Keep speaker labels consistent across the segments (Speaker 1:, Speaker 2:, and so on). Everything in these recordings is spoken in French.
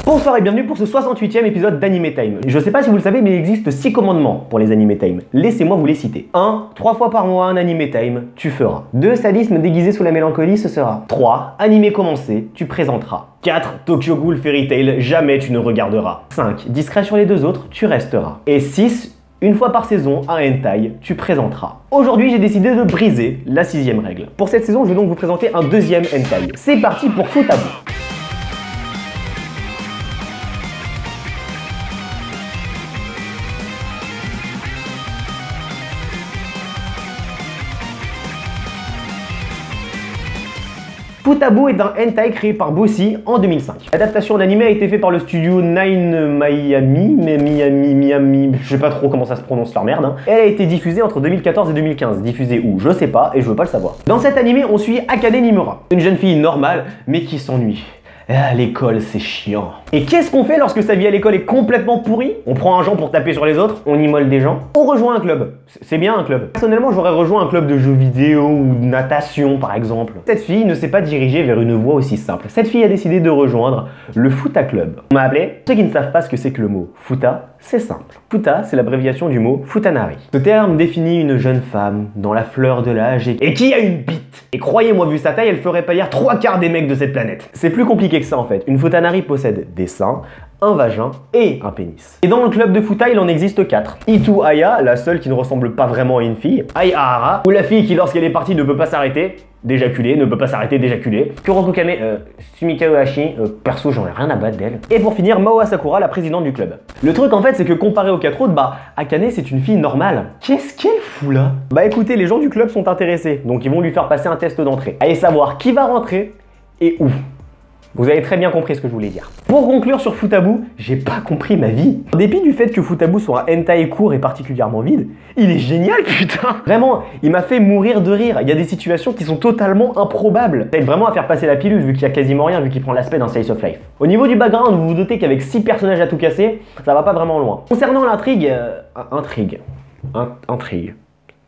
Speaker 1: Bonsoir et bienvenue pour ce 68e épisode d'Anime Time. Je sais pas si vous le savez, mais il existe 6 commandements pour les Anime Time. Laissez-moi vous les citer. 1. 3 fois par mois un Anime Time, tu feras. 2. Sadisme déguisé sous la mélancolie, ce sera. 3. Animé commencé, tu présenteras. 4. Tokyo Ghoul Fairy Tail, jamais tu ne regarderas. 5. Discret sur les 2 autres, tu resteras. Et 6. Une fois par saison, un hentai, tu présenteras. Aujourd'hui, j'ai décidé de briser la 6e règle. Pour cette saison, je vais donc vous présenter un 2e hentai. C'est parti pour Futabou. Futabou est un hentai créé par Bossy en 2005. L'adaptation d'anime a été faite par le studio Nine Miami, je sais pas trop comment ça se prononce leur merde. Elle a été diffusée entre 2014 et 2015. Diffusée où? Je sais pas et je veux pas le savoir. Dans cet anime, on suit Akane Nimura, une jeune fille normale mais qui s'ennuie. Ah, l'école, c'est chiant. Et qu'est-ce qu'on fait lorsque sa vie à l'école est complètement pourrie? On prend un gens pour taper sur les autres, on immole des gens, on rejoint un club. C'est bien un club. Personnellement, j'aurais rejoint un club de jeux vidéo ou de natation, par exemple. Cette fille ne s'est pas dirigée vers une voie aussi simple. Cette fille a décidé de rejoindre le Futa Club. On m'a appelé. Ceux qui ne savent pas ce que c'est que le mot Futa, c'est simple. Futa, c'est l'abréviation du mot Futanari. Ce terme définit une jeune femme dans la fleur de l'âge et qui a une bite. Et croyez-moi, vu sa taille, elle ferait pâlir 3/4 des mecs de cette planète. C'est plus compliqué que ça en fait. Une Futanari possède des seins, un vagin et un pénis. Et dans le club de Futa, il en existe 4. Itu Aya, la seule qui ne ressemble pas vraiment à une fille. Ai Ahara, ou la fille qui lorsqu'elle est partie ne peut pas s'arrêter d'éjaculer, ne peut pas s'arrêter d'éjaculer. Kuroko Kame, Sumika Ohashi, perso j'en ai rien à battre d'elle. Et pour finir, Mao Asakura, la présidente du club. Le truc en fait c'est que comparé aux 4 autres, bah Akane c'est une fille normale. Qu'est-ce qu'elle fout là? Bah écoutez, les gens du club sont intéressés, donc ils vont lui faire passer un test d'entrée. Allez savoir qui va rentrer et où. Vous avez très bien compris ce que je voulais dire. Pour conclure sur Futabou, j'ai pas compris ma vie. En dépit du fait que Futabou soit un hentai court et particulièrement vide, il est génial putain. Vraiment, il m'a fait mourir de rire. Il y a des situations qui sont totalement improbables. Ça aide vraiment à faire passer la pilule vu qu'il y a quasiment rien, vu qu'il prend l'aspect d'un slice of life. Au niveau du background, vous vous doutez qu'avec 6 personnages à tout casser, ça va pas vraiment loin. Concernant l'intrigue, intrigue.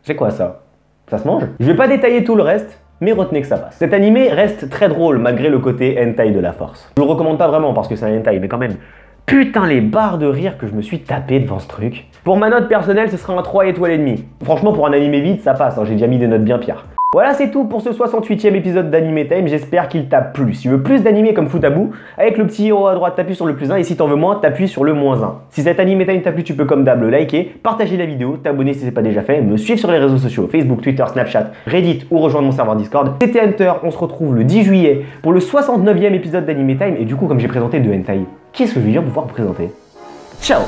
Speaker 1: C'est quoi ça? Ça se mange? Je vais pas détailler tout le reste, mais retenez que ça passe. Cet animé reste très drôle malgré le côté hentai de la force. Je le recommande pas vraiment parce que c'est un hentai, mais quand même. Putain les barres de rire que je me suis tapé devant ce truc. Pour ma note personnelle, ce sera un 3 étoiles et demi. Franchement, pour un animé vide, ça passe, hein, j'ai déjà mis des notes bien pires. Voilà, c'est tout pour ce 68e épisode d'Anime Time, j'espère qu'il t'a plu. Si tu veux plus d'animés comme Futabou, avec le petit héros à droite, t'appuies sur le plus 1, et si t'en veux moins, t'appuies sur le moins 1. Si cet Anime Time t'a plu, tu peux comme d'hab le liker, partager la vidéo, t'abonner si c'est pas déjà fait, me suivre sur les réseaux sociaux, Facebook, Twitter, Snapchat, Reddit ou rejoindre mon serveur Discord. C'était Hunter, on se retrouve le 10 juillet pour le 69e épisode d'Anime Time, et du coup, comme j'ai présenté 2 hentai, qu'est-ce que je vais bien pouvoir vous présenter? Ciao!